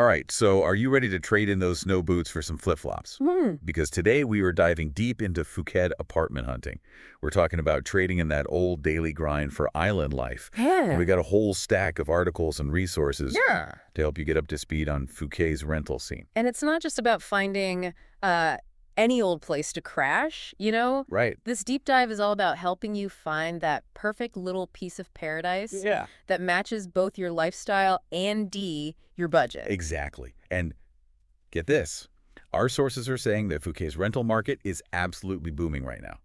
All right, so are you ready to trade in those snow boots for some flip-flops? Because today we are diving deep into Phuket apartment hunting. We're talking about trading in that old daily grind for island life. And we Yeah. got a whole stack of articles and resources Yeah. to help you get up to speed on Phuket's rental scene. And it's not just about finding any old place to crash, you know? Right. This deep dive is all about helping you find that perfect little piece of paradise Yeah. that matches both your lifestyle and your budget. Exactly. And get this. Our sources are saying that Phuket's rental market is absolutely booming right now.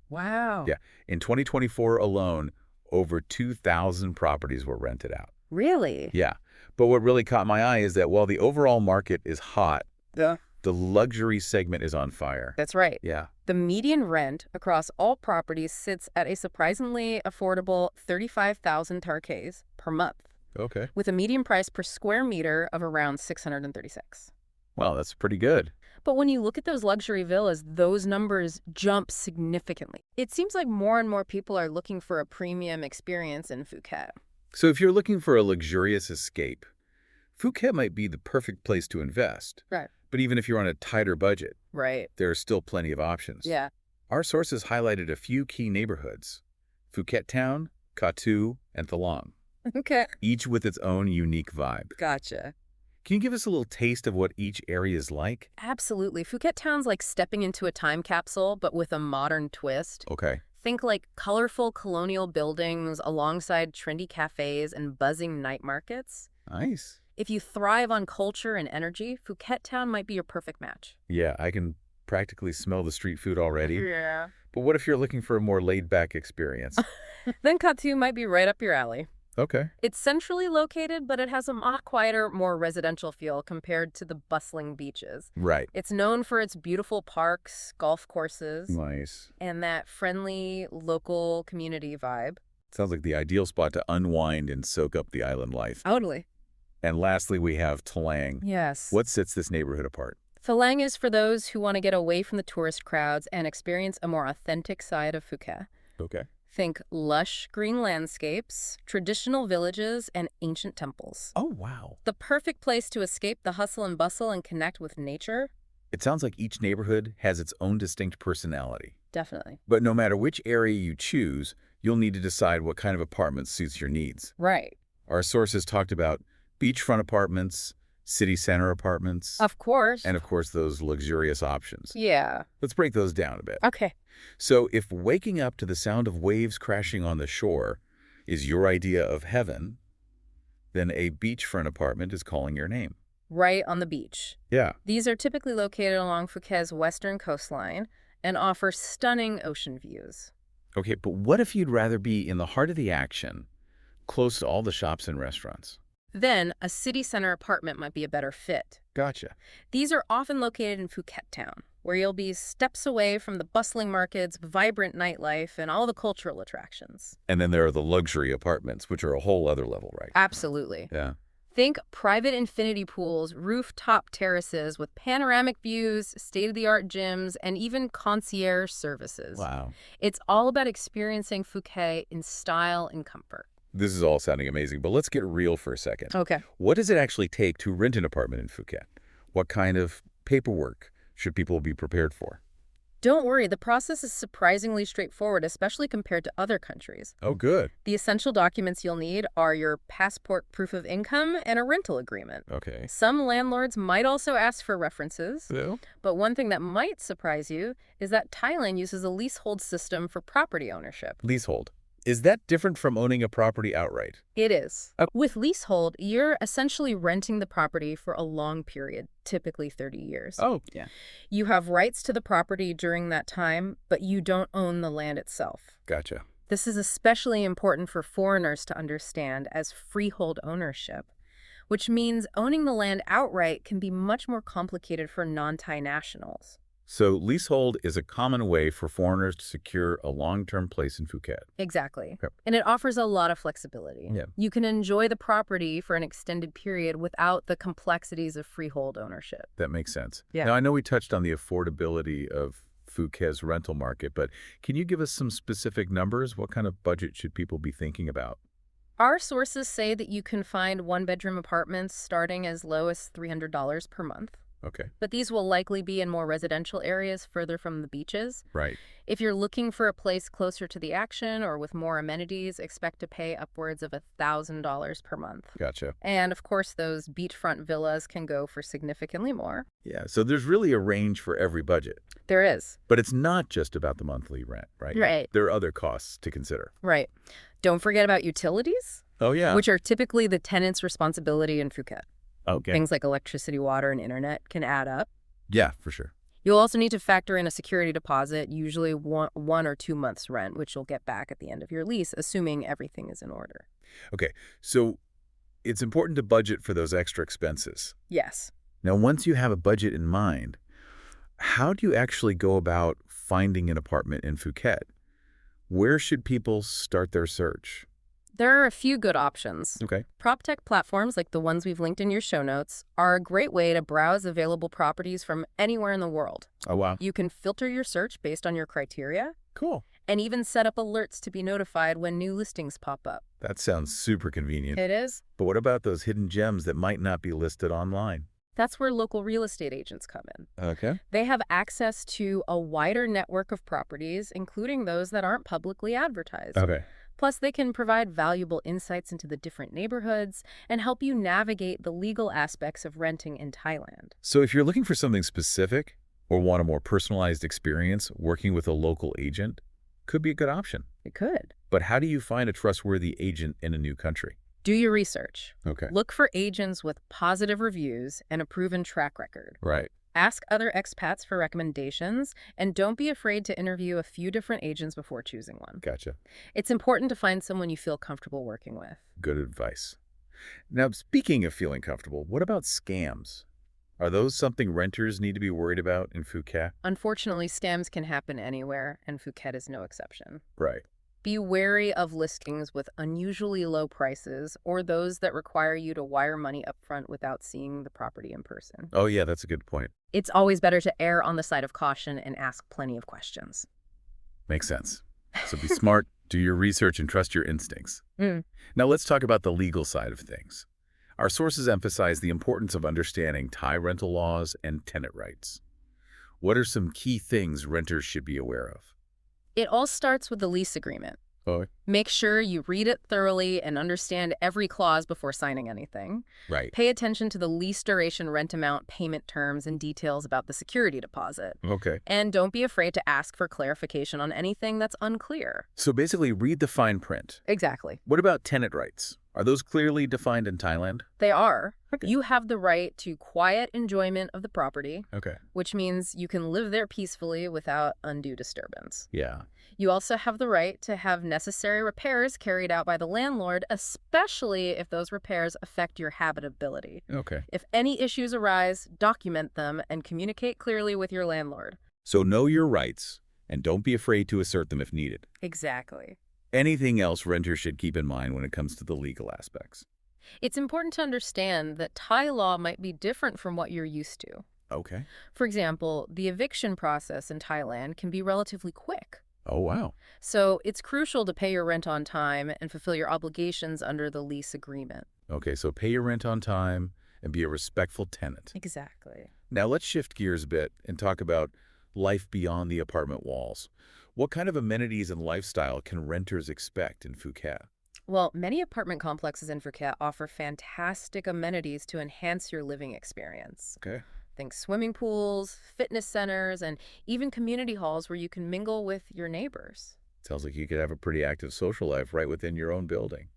Wow. Yeah. In 2024 alone, over 2,000 properties were rented out. Really? Yeah. But what really caught my eye is that while the overall market is hot, Yeah. the luxury segment is on fire. That's right. Yeah. The median rent across all properties sits at a surprisingly affordable 35,000 tarkes per month, Okay. with a median price per square meter of around 636. Well, that's pretty good. But when you look at those luxury villas, those numbers jump significantly. It seems like more and more people are looking for a premium experience in Phuket. So if you're looking for a luxurious escape, Phuket might be the perfect place to invest. Right. But even if you're on a tighter budget, Right. there are still plenty of options. Yeah. Our sources highlighted a few key neighborhoods: Phuket Town, Katu, and Thalong, Okay. each with its own unique vibe. Gotcha. Can you give us a little taste of what each area is like? Absolutely. Phuket Town's like stepping into a time capsule, but with a modern twist. Okay. Think like colorful colonial buildings alongside trendy cafes and buzzing night markets. Nice. If you thrive on culture and energy, Phuket Town might be your perfect match. Yeah, I can practically smell the street food already. Yeah. But what if you're looking for a more laid-back experience? Then Katu might be right up your alley. Okay. It's centrally located, but it has a much quieter, more residential feel compared to the bustling beaches. Right. It's known for its beautiful parks, golf courses, Nice. and that friendly local community vibe. Sounds like the ideal spot to unwind and soak up the island life. Totally. And lastly, we have Talang. Yes. What sets this neighborhood apart? Phalang is for those who want to get away from the tourist crowds and experience a more authentic side of Phuket. Okay. Think lush green landscapes, traditional villages, and ancient temples. Oh, wow. The perfect place to escape the hustle and bustle and connect with nature? It sounds like each neighborhood has its own distinct personality. Definitely. But no matter which area you choose, you'll need to decide what kind of apartment suits your needs. Right. Our sources talked about beachfront apartments, city center apartments, Of course. and of course those luxurious options. Yeah. Let's break those down a bit. Okay. So if waking up to the sound of waves crashing on the shore is your idea of heaven, then a beachfront apartment is calling your name. Right on the beach. Yeah. These are typically located along Phuket's western coastline and offer stunning ocean views. Okay, but what if you'd rather be in the heart of the action, close to all the shops and restaurants? Then, a city center apartment might be a better fit. Gotcha. These are often located in Phuket Town, where you'll be steps away from the bustling markets, vibrant nightlife, and all the cultural attractions. And then there are the luxury apartments, which are a whole other level, right? Absolutely. Yeah. Think private infinity pools, rooftop terraces with panoramic views, state-of-the-art gyms, and even concierge services. Wow. It's all about experiencing Phuket in style and comfort. This is all sounding amazing, but let's get real for a second. Okay. What does it actually take to rent an apartment in Phuket? What kind of paperwork should people be prepared for? Don't worry, the process is surprisingly straightforward, especially compared to other countries. Oh, good. The essential documents you'll need are your passport proof of income and a rental agreement. Okay. Some landlords might also ask for references, So? but one thing that might surprise you is that Thailand uses a leasehold system for property ownership. Leasehold. Is that different from owning a property outright? It is. Oh. With leasehold, you're essentially renting the property for a long period, typically 30 years. Oh, yeah. You have rights to the property during that time, but you don't own the land itself. Gotcha. This is especially important for foreigners to understand as freehold ownership, which means owning the land outright can be much more complicated for non-Thai nationals. So leasehold is a common way for foreigners to secure a long-term place in Phuket. Exactly. Okay. And it offers a lot of flexibility. Yeah. You can enjoy the property for an extended period without the complexities of freehold ownership. That makes sense. Yeah. Now, I know we touched on the affordability of Phuket's rental market, but can you give us some specific numbers? What kind of budget should people be thinking about? Our sources say that you can find one-bedroom apartments starting as low as $300 per month. Okay. But these will likely be in more residential areas further from the beaches. Right. If you're looking for a place closer to the action or with more amenities, expect to pay upwards of $1,000 per month. Gotcha. And of course, those beachfront villas can go for significantly more. Yeah, so there's really a range for every budget. There is. But it's not just about the monthly rent, right? Right. There are other costs to consider. Right. Don't forget about utilities, Oh, yeah. which are typically the tenant's responsibility in Phuket. Okay. Things like electricity, water, and internet can add up. Yeah, for sure. You'll also need to factor in a security deposit, usually one or 2 months' rent, which you'll get back at the end of your lease, assuming everything is in order. Okay, so it's important to budget for those extra expenses. Yes. Now, once you have a budget in mind, how do you actually go about finding an apartment in Phuket? Where should people start their search? There are a few good options. Okay. PropTech platforms like the ones we've linked in your show notes are a great way to browse available properties from anywhere in the world. Oh, wow. You can filter your search based on your criteria Cool. and even set up alerts to be notified when new listings pop up. That sounds super convenient. It is. But what about those hidden gems that might not be listed online? That's where local real estate agents come in. Okay. They have access to a wider network of properties, including those that aren't publicly advertised. Okay. Plus, they can provide valuable insights into the different neighborhoods and help you navigate the legal aspects of renting in Thailand. So if you're looking for something specific or want a more personalized experience, working with a local agent could be a good option. It could. But how do you find a trustworthy agent in a new country? Do your research. Okay. Look for agents with positive reviews and a proven track record. Right. Ask other expats for recommendations, and don't be afraid to interview a few different agents before choosing one. Gotcha. It's important to find someone you feel comfortable working with. Good advice. Now, speaking of feeling comfortable, what about scams? Are those something renters need to be worried about in Phuket? Unfortunately, scams can happen anywhere, and Phuket is no exception. Right. Be wary of listings with unusually low prices or those that require you to wire money upfront without seeing the property in person. Oh, yeah, that's a good point. It's always better to err on the side of caution and ask plenty of questions. Makes sense. So be smart, do your research, and trust your instincts. Now let's talk about the legal side of things. Our sources emphasize the importance of understanding Thai rental laws and tenant rights. What are some key things renters should be aware of? It all starts with the lease agreement. Oh, Make sure you read it thoroughly and understand every clause before signing anything. right. Pay attention to the lease duration, rent amount, payment terms, and details about the security deposit. Okay. And don't be afraid to ask for clarification on anything that's unclear. So basically, read the fine print. Exactly. What about tenant rights? Are those clearly defined in Thailand? They are. Okay. You have the right to quiet enjoyment of the property, Okay. which means you can live there peacefully without undue disturbance. Yeah. You also have the right to have necessary repairs carried out by the landlord, especially if those repairs affect your habitability. Okay. If any issues arise, document them and communicate clearly with your landlord. So know your rights, and don't be afraid to assert them if needed. Exactly. Anything else renters should keep in mind when it comes to the legal aspects? It's important to understand that Thai law might be different from what you're used to. Okay. For example, the eviction process in Thailand can be relatively quick. Oh, wow. So it's crucial to pay your rent on time and fulfill your obligations under the lease agreement. Okay, so pay your rent on time and be a respectful tenant. Exactly. Now let's shift gears a bit and talk about life beyond the apartment walls. What kind of amenities and lifestyle can renters expect in Phuket? Well, many apartment complexes in Phuket offer fantastic amenities to enhance your living experience. Okay. Think swimming pools, fitness centers, and even community halls where you can mingle with your neighbors. Sounds like you could have a pretty active social life right within your own building.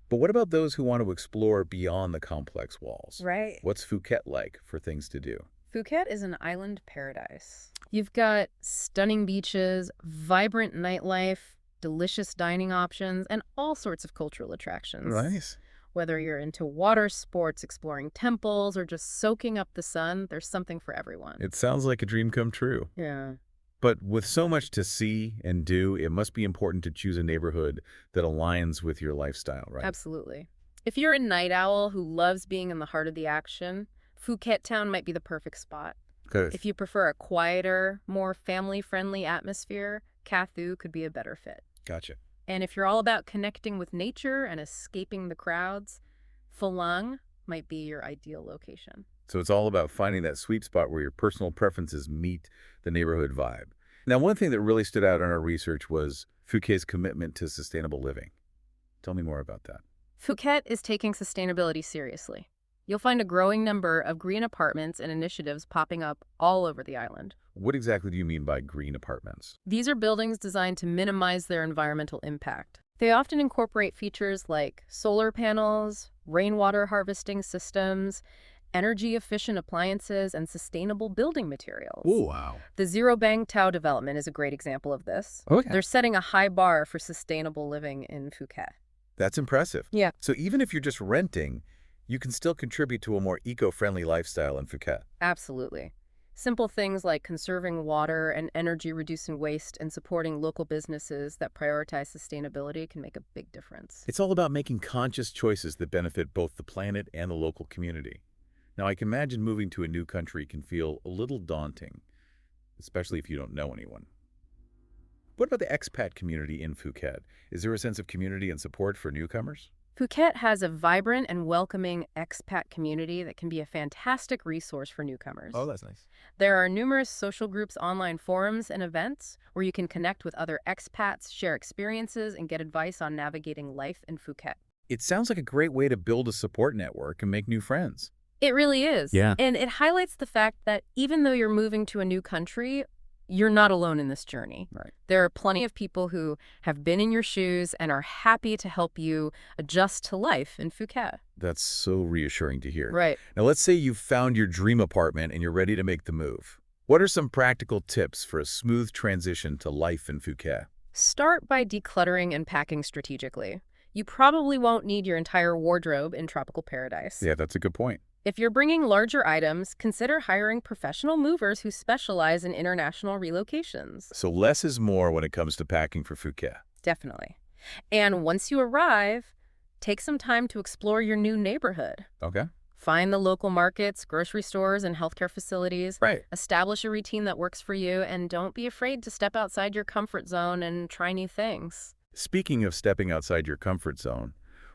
But what about those who want to explore beyond the complex walls? Right. What's Phuket like for things to do? Phuket is an island paradise. You've got stunning beaches, vibrant nightlife, delicious dining options, and all sorts of cultural attractions. Nice. Whether you're into water sports, exploring temples, or just soaking up the sun, there's something for everyone. It sounds like a dream come true. Yeah. But with so much to see and do, it must be important to choose a neighborhood that aligns with your lifestyle, right? Absolutely. If you're a night owl who loves being in the heart of the action, Phuket Town might be the perfect spot. Good. If you prefer a quieter, more family-friendly atmosphere, Kathu could be a better fit. Gotcha. And if you're all about connecting with nature and escaping the crowds, Phulang might be your ideal location. So it's all about finding that sweet spot where your personal preferences meet the neighborhood vibe. Now, one thing that really stood out in our research was Phuket's commitment to sustainable living. Tell me more about that. Phuket is taking sustainability seriously. You'll find a growing number of green apartments and initiatives popping up all over the island. What exactly do you mean by green apartments? These are buildings designed to minimize their environmental impact. They often incorporate features like solar panels, rainwater harvesting systems, energy-efficient appliances, and sustainable building materials. Oh, wow. The Zero Bang Tao development is a great example of this. Okay. They're setting a high bar for sustainable living in Phuket. That's impressive. Yeah. So even if you're just renting, you can still contribute to a more eco-friendly lifestyle in Phuket. Absolutely. Simple things like conserving water and energy-reducing waste and supporting local businesses that prioritize sustainability can make a big difference. It's all about making conscious choices that benefit both the planet and the local community. Now, I can imagine moving to a new country can feel a little daunting, especially if you don't know anyone. What about the expat community in Phuket? Is there a sense of community and support for newcomers? Phuket has a vibrant and welcoming expat community that can be a fantastic resource for newcomers. Oh, that's nice. There are numerous social groups, online forums, and events where you can connect with other expats, share experiences, and get advice on navigating life in Phuket. It sounds like a great way to build a support network and make new friends. It really is. Yeah. And it highlights the fact that even though you're moving to a new country, you're not alone in this journey. Right. There are plenty of people who have been in your shoes and are happy to help you adjust to life in Phuket. That's so reassuring to hear. Right. Now, let's say you've found your dream apartment and you're ready to make the move. What are some practical tips for a smooth transition to life in Phuket? Start by decluttering and packing strategically. You probably won't need your entire wardrobe in tropical paradise. Yeah, that's a good point. If you're bringing larger items, consider hiring professional movers who specialize in international relocations. So less is more when it comes to packing for Phuket. Definitely. And once you arrive, take some time to explore your new neighborhood. Okay. Find the local markets, grocery stores, and healthcare facilities. Right. Establish a routine that works for you, and don't be afraid to step outside your comfort zone and try new things. Speaking of stepping outside your comfort zone,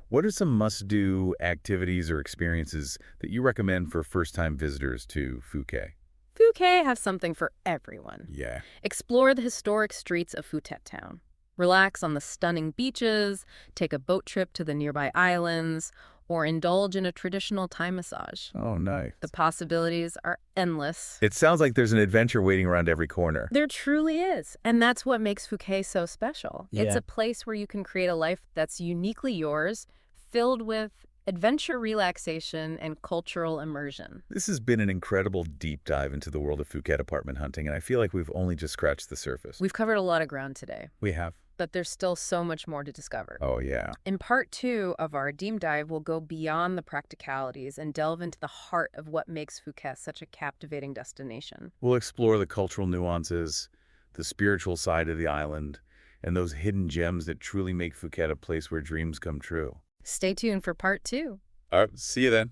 what are some must-do activities or experiences that you recommend for first-time visitors to Phuket? Phuket has something for everyone. Yeah. Explore the historic streets of Phuket town. Relax on the stunning beaches, take a boat trip to the nearby islands, or indulge in a traditional Thai massage. Oh, nice. The possibilities are endless. It sounds like there's an adventure waiting around every corner. There truly is. And that's what makes Phuket so special. Yeah. It's a place where you can create a life that's uniquely yours, filled with adventure, relaxation, and cultural immersion. This has been an incredible deep dive into the world of Phuket apartment hunting, and I feel like we've only just scratched the surface. We've covered a lot of ground today, We have. but there's still so much more to discover. Oh, yeah. In part 2 of our deep dive, we'll go beyond the practicalities and delve into the heart of what makes Phuket such a captivating destination. We'll explore the cultural nuances, the spiritual side of the island, and those hidden gems that truly make Phuket a place where dreams come true. Stay tuned for part 2. All right, see you then.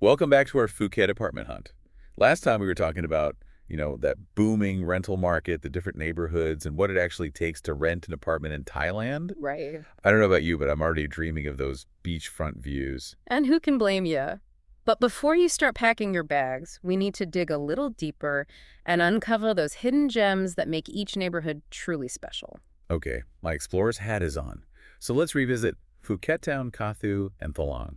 Welcome back to our Phuket apartment hunt. Last time we were talking about, that booming rental market, the different neighborhoods, and what it actually takes to rent an apartment in Thailand. Right. I don't know about you, but I'm already dreaming of those beachfront views. And who can blame you? But before you start packing your bags, we need to dig a little deeper and uncover those hidden gems that make each neighborhood truly special. Okay, my explorer's hat is on. So let's revisit Phuket Town, Koh Tao, and Thalang.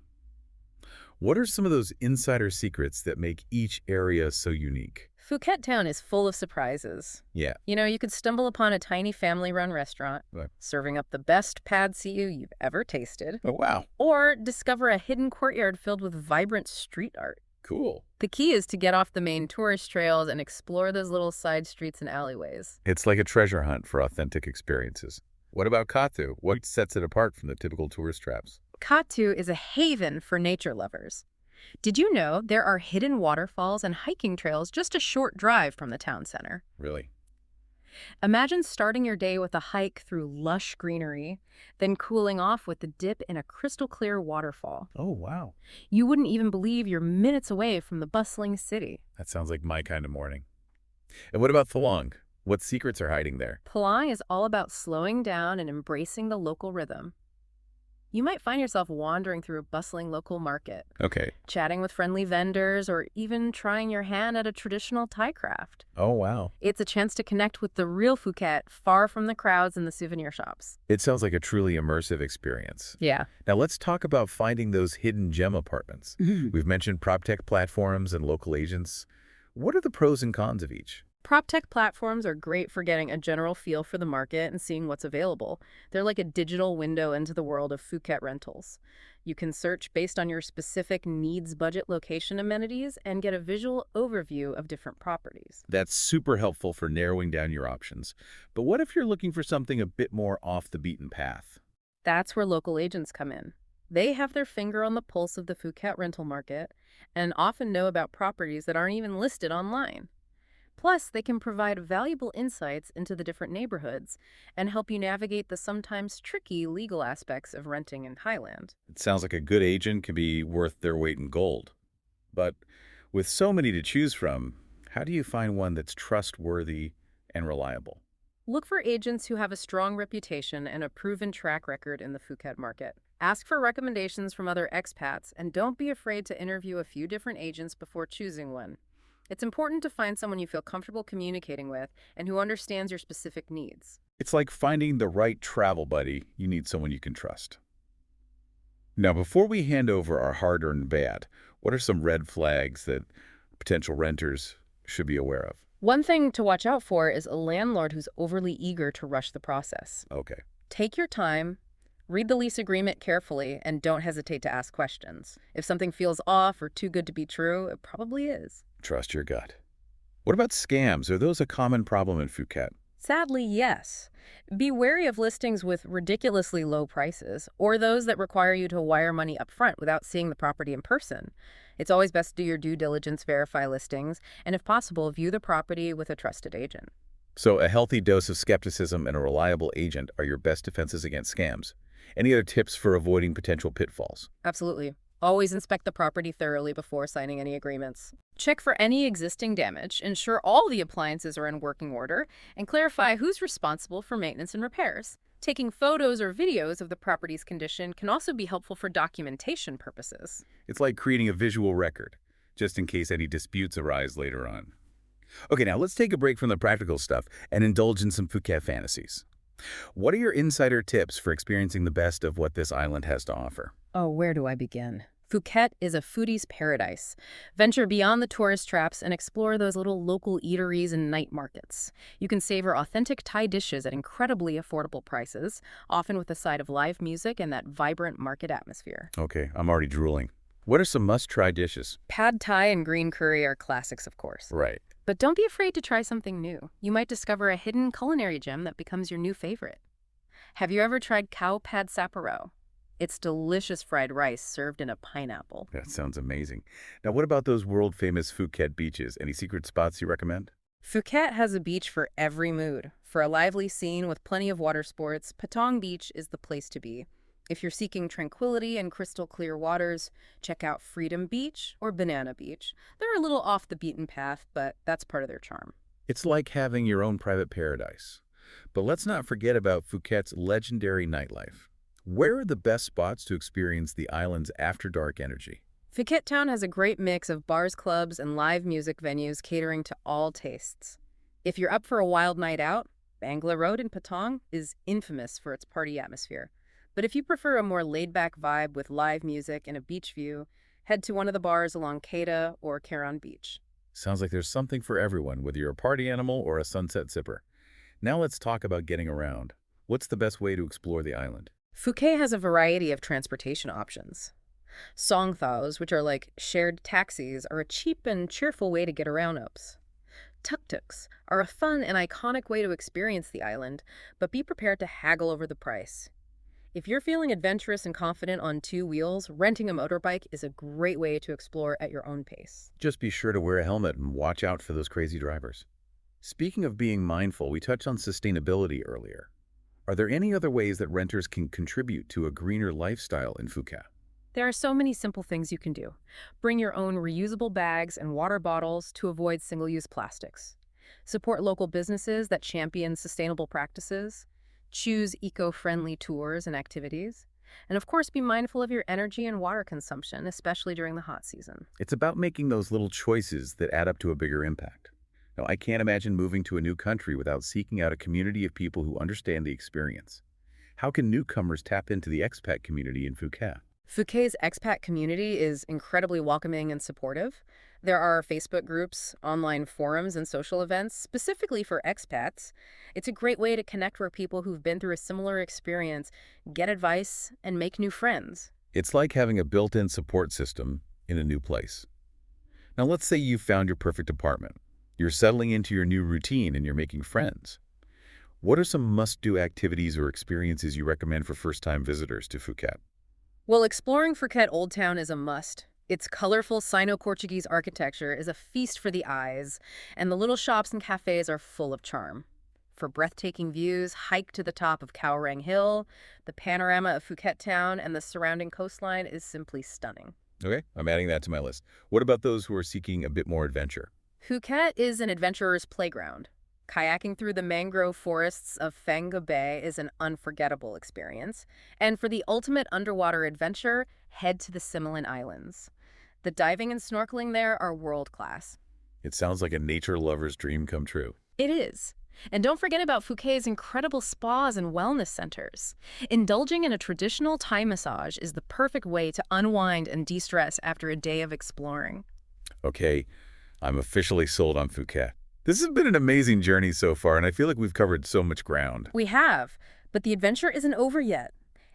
What are some of those insider secrets that make each area so unique? Phuket town is full of surprises. Yeah. You could stumble upon a tiny family-run restaurant Right. serving up the best pad see ew you've ever tasted, Oh, wow. or discover a hidden courtyard filled with vibrant street art. Cool. The key is to get off the main tourist trails and explore those little side streets and alleyways. It's like a treasure hunt for authentic experiences. What about Koh Tao? What sets it apart from the typical tourist traps? Koh Tao is a haven for nature lovers. Did you know there are hidden waterfalls and hiking trails just a short drive from the town center? Really? Imagine starting your day with a hike through lush greenery, then cooling off with a dip in a crystal-clear waterfall. Oh, wow. You wouldn't even believe you're minutes away from the bustling city. That sounds like my kind of morning. And what about Thalang? What secrets are hiding there? Palai is all about slowing down and embracing the local rhythm. You might find yourself wandering through a bustling local market, Okay. chatting with friendly vendors, or even trying your hand at a traditional Thai craft. Oh, wow. It's a chance to connect with the real Phuket, far from the crowds and the souvenir shops. It sounds like a truly immersive experience. Yeah. Now let's talk about finding those hidden gem apartments. We've mentioned prop tech platforms and local agents. What are the pros and cons of each? Prop tech platforms are great for getting a general feel for the market and seeing what's available. They're like a digital window into the world of Phuket rentals. You can search based on your specific needs, budget, location, amenities, and get a visual overview of different properties. That's super helpful for narrowing down your options. But what if you're looking for something a bit more off the beaten path? That's where local agents come in. They have their finger on the pulse of the Phuket rental market and often know about properties that aren't even listed online. Plus, they can provide valuable insights into the different neighborhoods and help you navigate the sometimes tricky legal aspects of renting in Thailand. It sounds like a good agent can be worth their weight in gold. But with so many to choose from, how do you find one that's trustworthy and reliable? Look for agents who have a strong reputation and a proven track record in the Phuket market. Ask for recommendations from other expats and don't be afraid to interview a few different agents before choosing one. It's important to find someone you feel comfortable communicating with and who understands your specific needs. It's like finding the right travel buddy. You need someone you can trust. Now, before we hand over our hard-earned bad, what are some red flags that potential renters should be aware of? One thing to watch out for is a landlord who's overly eager to rush the process. Okay. Take your time, read the lease agreement carefully, and don't hesitate to ask questions. If something feels off or too good to be true, it probably is. Trust your gut. What about scams? Are those a common problem in Phuket? Sadly, yes. Be wary of listings with ridiculously low prices or those that require you to wire money up front without seeing the property in person. It's always best to do your due diligence, verify listings, and if possible, view the property with a trusted agent. So a healthy dose of skepticism and a reliable agent are your best defenses against scams. Any other tips for avoiding potential pitfalls? Absolutely. Always inspect the property thoroughly before signing any agreements. Check for any existing damage, ensure all the appliances are in working order, and clarify who's responsible for maintenance and repairs. Taking photos or videos of the property's condition can also be helpful for documentation purposes. It's like creating a visual record, just in case any disputes arise later on. Okay, now let's take a break from the practical stuff and indulge in some Phuket fantasies. What are your insider tips for experiencing the best of what this island has to offer? Oh, where do I begin? Phuket is a foodie's paradise. Venture beyond the tourist traps and explore those little local eateries and night markets. You can savor authentic Thai dishes at incredibly affordable prices, often with a side of live music and that vibrant market atmosphere. Okay, I'm already drooling. What are some must-try dishes? Pad Thai and green curry are classics, of course. Right. But don't be afraid to try something new. You might discover a hidden culinary gem that becomes your new favorite. Have you ever tried cow pad saparo? It's delicious fried rice served in a pineapple. That sounds amazing. Now, what about those world-famous Phuket beaches? Any secret spots you recommend? Phuket has a beach for every mood. For a lively scene with plenty of water sports, Patong Beach is the place to be. If you're seeking tranquility and crystal clear waters, check out Freedom Beach or Banana Beach. They're a little off the beaten path, but that's part of their charm. It's like having your own private paradise. But let's not forget about Phuket's legendary nightlife. Where are the best spots to experience the island's after-dark energy? Phuket Town has a great mix of bars, clubs, and live music venues catering to all tastes. If you're up for a wild night out, Bangla Road in Patong is infamous for its party atmosphere. But if you prefer a more laid-back vibe with live music and a beach view, head to one of the bars along Kedah or Karon Beach. Sounds like there's something for everyone, whether you're a party animal or a sunset sipper. Now let's talk about getting around. What's the best way to explore the island? Phuket has a variety of transportation options. Songthaos, which are like shared taxis, are a cheap and cheerful way to get around ups. Tuk-tuks are a fun and iconic way to experience the island, but be prepared to haggle over the price. If you're feeling adventurous and confident on two wheels, renting a motorbike is a great way to explore at your own pace. Just be sure to wear a helmet and watch out for those crazy drivers. Speaking of being mindful, we touched on sustainability earlier. Are there any other ways that renters can contribute to a greener lifestyle in Phuket? There are so many simple things you can do. Bring your own reusable bags and water bottles to avoid single-use plastics. Support local businesses that champion sustainable practices. Choose eco-friendly tours and activities. And of course, be mindful of your energy and water consumption, especially during the hot season. It's about making those little choices that add up to a bigger impact. Now, I can't imagine moving to a new country without seeking out a community of people who understand the experience. How can newcomers tap into the expat community in Phuket? Phuket's expat community is incredibly welcoming and supportive. There are Facebook groups, online forums, and social events specifically for expats. It's a great way to connect with people who've been through a similar experience, get advice, and make new friends. It's like having a built-in support system in a new place. Now, let's say you've found your perfect apartment. You're settling into your new routine and you're making friends. What are some must-do activities or experiences you recommend for first-time visitors to Phuket? Well, exploring Phuket Old Town is a must. Its colorful Sino-Portuguese architecture is a feast for the eyes, and the little shops and cafes are full of charm. For breathtaking views, hike to the top of Khao Rang Hill. The panorama of Phuket Town and the surrounding coastline is simply stunning. Okay, I'm adding that to my list. What about those who are seeking a bit more adventure? Phuket is an adventurer's playground. Kayaking through the mangrove forests of Phang Bay is an unforgettable experience. And for the ultimate underwater adventure, head to the Similan Islands. The diving and snorkeling there are world-class. It sounds like a nature lover's dream come true. It is. And don't forget about Phuket's incredible spas and wellness centers. Indulging in a traditional Thai massage is the perfect way to unwind and de-stress after a day of exploring. Okay, I'm officially sold on Phuket. This has been an amazing journey so far, and I feel like we've covered so much ground. We have, but the adventure isn't over yet.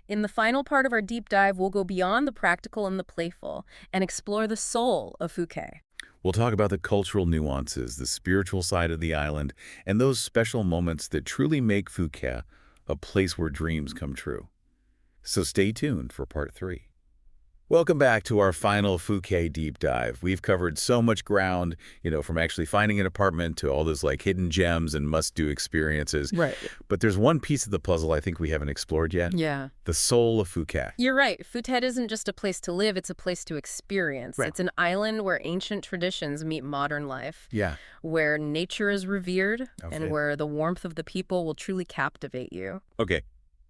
In the final part of our deep dive, we'll go beyond the practical and the playful and explore the soul of Phuket. We'll talk about the cultural nuances, the spiritual side of the island, and those special moments that truly make Phuket a place where dreams come true. So stay tuned for part 3. Welcome back to our final Phuket deep dive. We've covered so much ground, from actually finding an apartment to all those hidden gems and must-do experiences. Right. But there's one piece of the puzzle I think we haven't explored yet. Yeah. The soul of Phuket. You're right. Phuket isn't just a place to live, it's a place to experience. Right. It's an island where ancient traditions meet modern life. Yeah. Where nature is revered Okay. and where the warmth of the people will truly captivate you. Okay.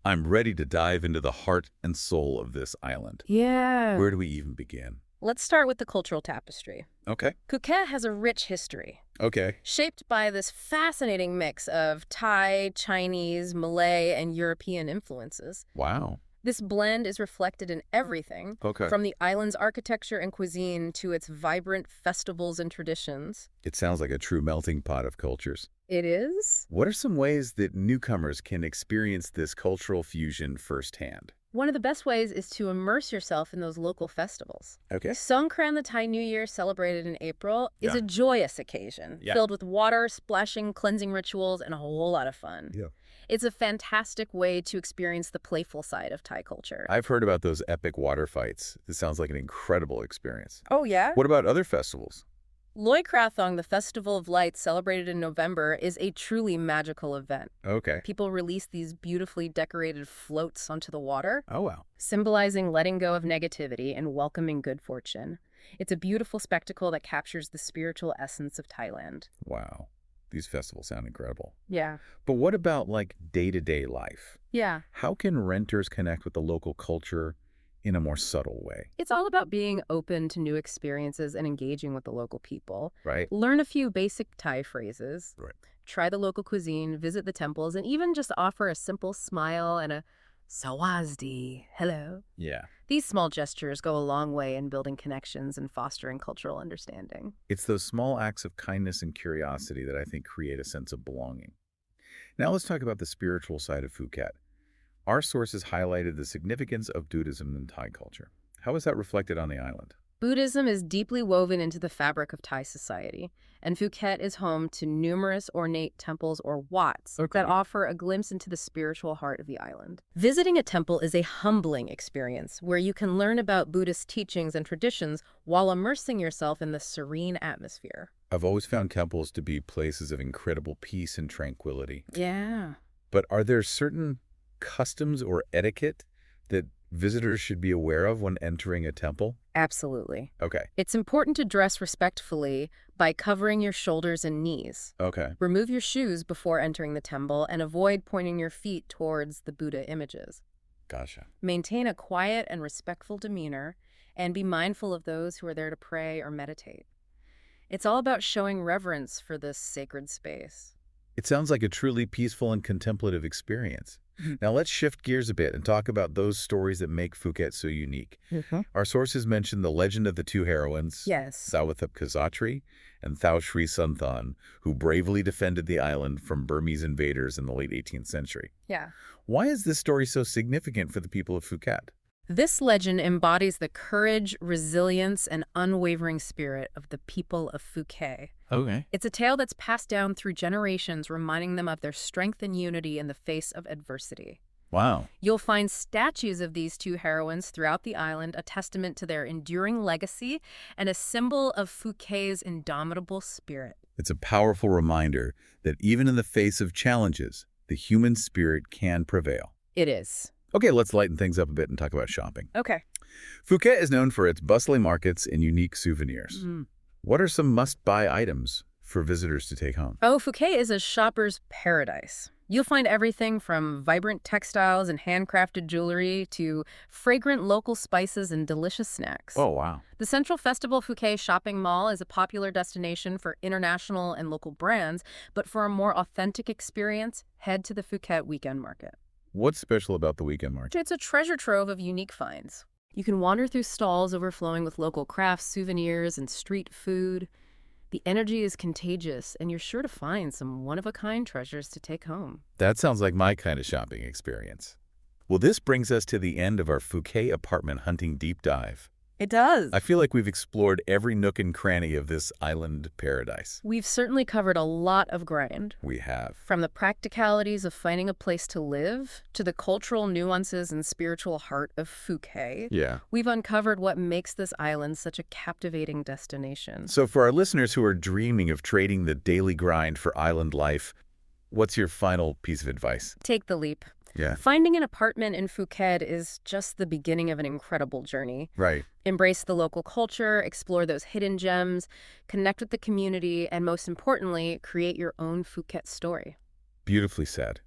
I'm ready to dive into the heart and soul of this island. Yeah. Where do we even begin? Let's start with the cultural tapestry. Okay. Phuket has a rich history, Okay. shaped by this fascinating mix of Thai, Chinese, Malay, and European influences. Wow. This blend is reflected in everything, Okay. from the island's architecture and cuisine to its vibrant festivals and traditions. It sounds like a true melting pot of cultures. It is? What are some ways that newcomers can experience this cultural fusion firsthand? One of the best ways is to immerse yourself in those local festivals. Okay. Songkran, the Thai New Year celebrated in April, is Yeah. a joyous occasion, Yeah. filled with water, splashing, cleansing rituals, and a whole lot of fun. Yeah. It's a fantastic way to experience the playful side of Thai culture. I've heard about those epic water fights. This sounds like an incredible experience. Oh, yeah? What about other festivals? Loy Krathong, the Festival of Lights celebrated in November, is a truly magical event. Okay. People release these beautifully decorated floats onto the water, Oh, wow. symbolizing letting go of negativity and welcoming good fortune. It's a beautiful spectacle that captures the spiritual essence of Thailand. Wow. These festivals sound incredible. Yeah. But what about day-to-day life? Yeah. How can renters connect with the local culture in a more subtle way, It's all about being open to new experiences and engaging with the local people. right? Learn a few basic Thai phrases. Right. Try the local cuisine, visit the temples, and even just offer a simple smile and a Sawasdee, hello. Yeah. These small gestures go a long way in building connections and fostering cultural understanding. It's those small acts of kindness and curiosity that I think create a sense of belonging. Now let's talk about the spiritual side of Phuket. Our sources highlighted the significance of Buddhism in Thai culture. How is that reflected on the island? Buddhism is deeply woven into the fabric of Thai society, and Phuket is home to numerous ornate temples or wats Okay. that offer a glimpse into the spiritual heart of the island. Visiting a temple is a humbling experience where you can learn about Buddhist teachings and traditions while immersing yourself in the serene atmosphere. I've always found temples to be places of incredible peace and tranquility. Yeah. But are there certain customs or etiquette that visitors should be aware of when entering a temple? Absolutely. Okay. It's important to dress respectfully by covering your shoulders and knees. Okay. Remove your shoes before entering the temple and avoid pointing your feet towards the Buddha images. Gotcha. Maintain a quiet and respectful demeanor and be mindful of those who are there to pray or meditate. It's all about showing reverence for this sacred space. It sounds like a truly peaceful and contemplative experience. Now let's shift gears a bit and talk about those stories that make Phuket so unique. Our sources mention the legend of the two heroines, Yes. Sawatthep Kasatri and Thao Sri Sunthan, who bravely defended the island from Burmese invaders in the late 18th century. Yeah. Why is this story so significant for the people of Phuket? This legend embodies the courage, resilience, and unwavering spirit of the people of Phuket. Okay. It's a tale that's passed down through generations, reminding them of their strength and unity in the face of adversity. Wow. You'll find statues of these two heroines throughout the island, a testament to their enduring legacy and a symbol of Phuket's indomitable spirit. It's a powerful reminder that even in the face of challenges, the human spirit can prevail. It is. Okay, let's lighten things up a bit and talk about shopping. Okay. Phuket is known for its bustling markets and unique souvenirs. What are some must-buy items for visitors to take home? Oh, Phuket is a shopper's paradise. You'll find everything from vibrant textiles and handcrafted jewelry to fragrant local spices and delicious snacks. Oh, wow. The Central Festival Phuket Shopping Mall is a popular destination for international and local brands, but for a more authentic experience, head to the Phuket Weekend Market. What's special about the weekend market? It's a treasure trove of unique finds. You can wander through stalls overflowing with local crafts, souvenirs, and street food. The energy is contagious, and you're sure to find some one-of-a-kind treasures to take home. That sounds like my kind of shopping experience. Well, this brings us to the end of our Phuket apartment hunting deep dive. It does. I feel like we've explored every nook and cranny of this island paradise. We've certainly covered a lot of ground. We have. From the practicalities of finding a place to live to the cultural nuances and spiritual heart of Phuket, Yeah. we've uncovered what makes this island such a captivating destination. So for our listeners who are dreaming of trading the daily grind for island life, what's your final piece of advice? Take the leap. Yeah. Finding an apartment in Phuket is just the beginning of an incredible journey. Right. Embrace the local culture, explore those hidden gems, connect with the community, and most importantly, create your own Phuket story. Beautifully said.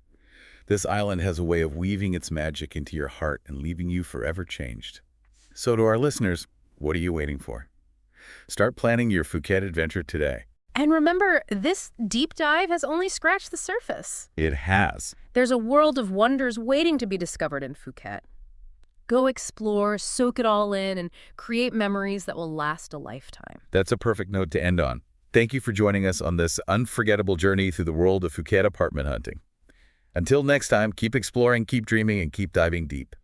This island has a way of weaving its magic into your heart and leaving you forever changed. So to our listeners, what are you waiting for? Start planning your Phuket adventure today. And remember, this deep dive has only scratched the surface. It has. There's a world of wonders waiting to be discovered in Phuket. Go explore, soak it all in, and create memories that will last a lifetime. That's a perfect note to end on. Thank you for joining us on this unforgettable journey through the world of Phuket apartment hunting. Until next time, keep exploring, keep dreaming, and keep diving deep.